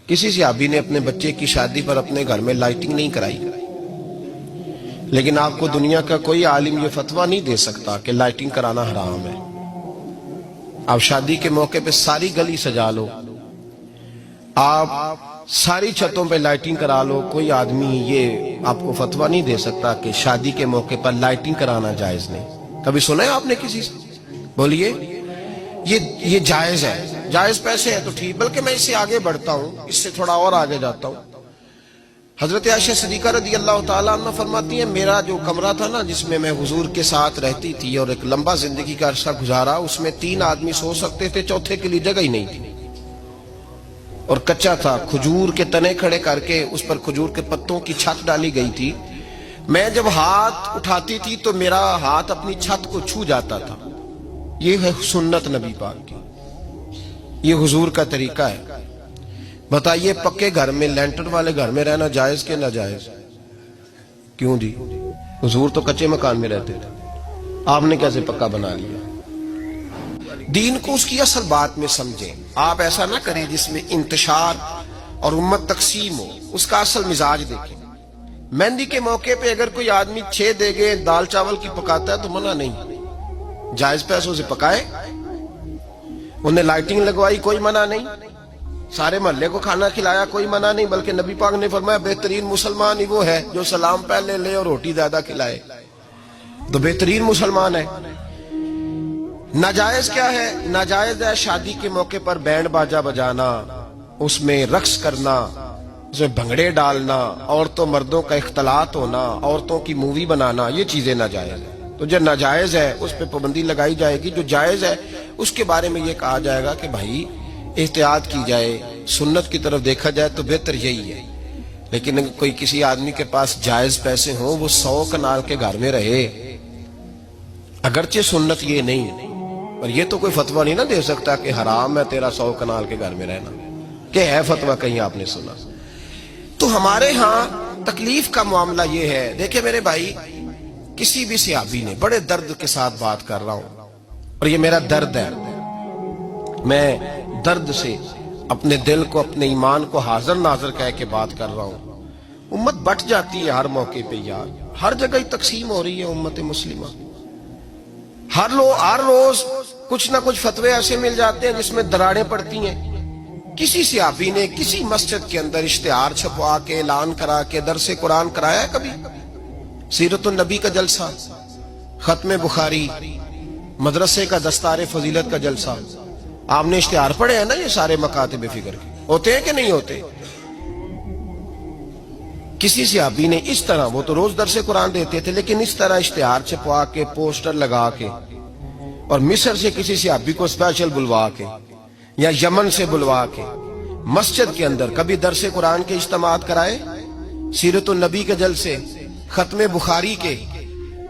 کسی صحابی نے اپنے بچے کی شادی پر اپنے گھر میں لائٹنگ نہیں کرائی، لیکن آپ کو دنیا کا کوئی عالم یہ فتویٰ نہیں دے سکتا کہ لائٹنگ کرانا حرام ہے۔ آپ شادی کے موقع پہ ساری گلی سجا لو، آپ ساری چھتوں پہ لائٹنگ کرا لو، کوئی آدمی یہ آپ کو فتویٰ نہیں دے سکتا کہ شادی کے موقع پر لائٹنگ کرانا جائز نہیں۔ کبھی سنا ہے آپ نے کسی سے؟ بولیے یہ جائز ہے، جائز پیسے ہے تو ٹھیک، بلکہ میں اس سے آگے بڑھتا ہوں، اس سے تھوڑا اور آگے جاتا ہوں۔ حضرت عائشہ صدیقہ رضی اللہ تعالیٰ عنہ فرماتی ہیں میرا جو کمرہ تھا نا جس میں میں حضور کے ساتھ رہتی تھی اور ایک لمبا زندگی کا عرصہ گزارا، اس میں 3 آدمی سو سکتے تھے، چوتھے کے لیے جگہ ہی نہیں تھی، اور کچا تھا، کھجور کے تنے کھڑے کر کے اس پر کھجور کے پتوں کی چھت ڈالی گئی تھی۔ میں جب ہاتھ اٹھاتی تھی تو میرا ہاتھ اپنی چھت کو چھو جاتا تھا۔ یہ ہے سنت نبی پاک کی، یہ حضور کا طریقہ ہے۔ بتائیے پکے گھر میں، لینٹر والے گھر میں رہنا جائز کہ ناجائز؟ کیوں جی؟ حضور تو کچے مکان میں رہتے تھے، آپ نے کیسے پکا بنا لیا؟ دین کو اس کی اصل بات میں سمجھیں، آپ ایسا نہ کریں جس میں انتشار اور امت تقسیم ہو، اس کا اصل مزاج دیکھیں۔ مہندی کے موقع پہ اگر کوئی آدمی 6 دیگیں دال چاول کی پکاتا ہے تو منع نہیں، جائز پیسوں سے پکائے۔ انہیں لائٹنگ لگوائی، کوئی منع نہیں، سارے محلے کو کھانا کھلایا، کوئی منع نہیں، بلکہ نبی پاک نے فرمایا بہترین مسلمان ہی وہ ہے جو سلام پہلے لے اور روٹی زیادہ کھلائے، تو بہترین مسلمان ہے۔ ناجائز کیا ہے؟ ناجائز ہے شادی کے موقع پر بینڈ باجا بجانا، اس میں رقص کرنا، اس میں بھنگڑے ڈالنا، عورتوں مردوں کا اختلاط ہونا، عورتوں کی مووی بنانا، یہ چیزیں ناجائز ہیں۔ تو جو ناجائز ہے اس پہ پابندی لگائی جائے گی، جو جائز ہے اس کے بارے میں یہ کہا جائے گا کہ بھائی احتیاط کی جائے، سنت کی طرف دیکھا جائے تو بہتر یہی ہے۔ لیکن اگر کوئی کسی آدمی کے پاس جائز پیسے ہوں، وہ 100 کنال کے گھر میں رہے، اگرچہ سنت یہ نہیں، اور یہ تو کوئی فتویٰ نہیں نہ دے سکتا کہ حرام ہے تیرا 100 کنال کے گھر میں رہنا، کہ ہے فتویٰ کہیں آپ نے سنا؟ تو ہمارے ہاں تکلیف کا معاملہ یہ ہے۔ دیکھیں میرے بھائی، کسی بھی صحابی نے، بڑے درد کے ساتھ بات کر رہا ہوں اور یہ میرا درد ہے، میں درد سے اپنے دل کو، اپنے ایمان کو حاضر ناظر کہہ کے بات کر رہا ہوں۔ امت بٹ جاتی ہے ہر موقع پہ یار، ہر جگہ ہی تقسیم ہو رہی ہے امت مسلمہ، ہر روز کچھ نہ کچھ فتوے ایسے مل جاتے ہیں جس میں دراڑیں پڑتی ہیں۔ کسی صحابی نے کسی مسجد کے اندر اشتہار چھپوا کے، اعلان کرا کے درس قرآن کرایا ہے کبھی؟ سیرت النبی کا جلسہ، ختم بخاری، مدرسے کا دستار فضیلت کا جلسہ، آپ نے اشتہار پڑھے ہیں نا؟ یہ سارے مکاتب فکر کے ہوتے ہیں کہ نہیں ہوتے؟ کسی صحابی نے اس طرح، وہ تو روز درس قرآن دیتے تھے، لیکن اس طرح اشتہار چھپوا کے، پوسٹر لگا کے، اور مصر سے کسی صحابی کو اسپیشل بلوا کے یا یمن سے بلوا کے مسجد کے اندر کبھی درس قرآن کے اجتماعات کرائے، سیرت النبی کے جلسے، ختم بخاری کے؟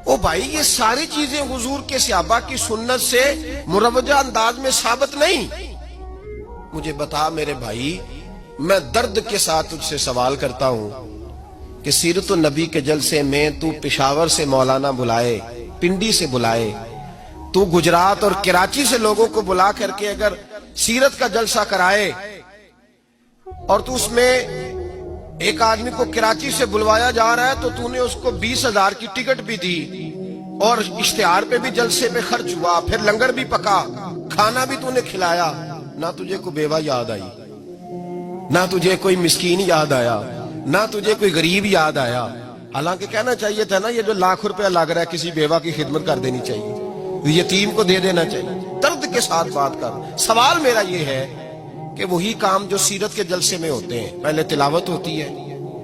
او بھائی یہ ساری چیزیں حضور کے صحابہ کی سنت سے مروجہ انداز میں ثابت نہیں۔ مجھے بتا میرے بھائی، میں درد کے ساتھ تجھ سے سوال کرتا ہوں کہ سیرت النبی کے جلسے میں تو پشاور سے مولانا بلائے، پنڈی سے بلائے، تو گجرات اور کراچی سے لوگوں کو بلا کر کے اگر سیرت کا جلسہ کرائے، اور تو اس میں ایک آدمی کو کراچی سے بلوایا جا رہا ہے تو تو نے اس کو 20,000 کی ٹکٹ بھی دی، اور اشتہار پہ بھی جلسے پہ خرچ ہوا، پھر لنگر بھی پکا، کھانا بھی تو نے کھلایا، نہ تجھے کوئی بیوہ یاد آئی، نہ تجھے کوئی مسکین یاد آیا، نہ تجھے کوئی غریب یاد آیا؟ حالانکہ کہنا چاہیے تھا نا یہ جو ₹1,00,000 لگ رہا ہے کسی بیوہ کی خدمت کر دینی چاہیے، یتیم کو دے دینا چاہیے۔ درد کے ساتھ بات کر۔ سوال میرا یہ ہے کہ وہی کام جو سیرت کے جلسے میں ہوتے ہیں، پہلے تلاوت ہوتی ہے،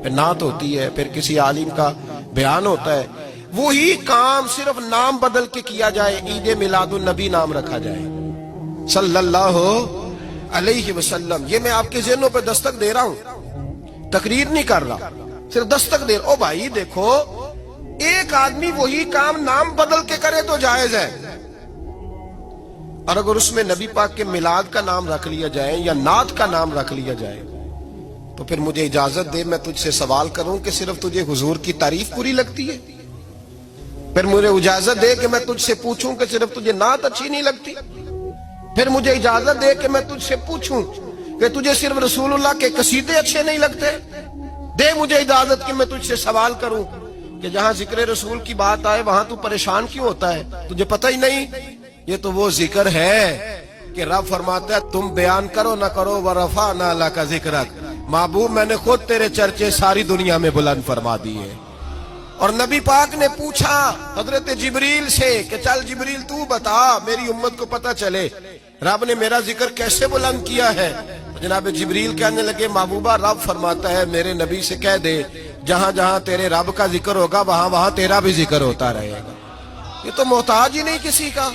پھر نعت ہوتی ہے، پھر کسی عالم کا بیان ہوتا ہے، وہی کام صرف نام بدل کے کیا جائے، عید میلاد النبی نام رکھا جائے صلی اللہ علیہ وسلم۔ یہ میں آپ کے ذہنوں پہ دستک دے رہا ہوں، تقریر نہیں کر رہا، صرف دستک دے رہا۔ او بھائی دیکھو، ایک آدمی وہی کام نام بدل کے کرے تو جائز ہے، اور اگر اس میں نبی پاک کے میلاد کا نام رکھ لیا جائے یا نعت کا نام رکھ لیا جائے تو پھر مجھے اجازت دے میں تجھ سے سوال کروں کہ صرف تجھے حضور کی تعریف پوری لگتی ہے؟ پھر مجھے اجازت دے کہ میں تجھ سے پوچھوں کہ صرف تجھے نعت اچھی نہیں لگتی؟ پھر مجھے اجازت دے کہ میں تجھ سے پوچھوں کہ تجھے صرف رسول اللہ کے قصیدے اچھے نہیں لگتے؟ دے مجھے اجازت کہ میں تجھ سے سوال کروں کہ جہاں ذکر رسول کی بات آئے وہاں تو پریشان کیوں ہوتا ہے؟ تجھے پتہ ہی نہیں یہ تو وہ ذکر ہے کہ رب فرماتا ہے تم بیان کرو نہ کرو وَرَفَعْنَا لَكَ ذِكْرَكَ، محبوب میں نے خود تیرے چرچے ساری دنیا میں بلند فرما دیے۔ اور نبی پاک نے پوچھا حضرت جبریل سے کہ چل جبریل تو بتا میری امت کو پتہ چلے رب نے میرا ذکر کیسے بلند کیا ہے۔ جناب جبریل کہنے لگے محبوبہ رب فرماتا ہے میرے نبی سے کہہ دے جہاں جہاں تیرے رب کا ذکر ہوگا وہاں وہاں تیرا بھی ذکر ہوتا رہے گا۔ یہ تو محتاج ہی نہیں کسی کا۔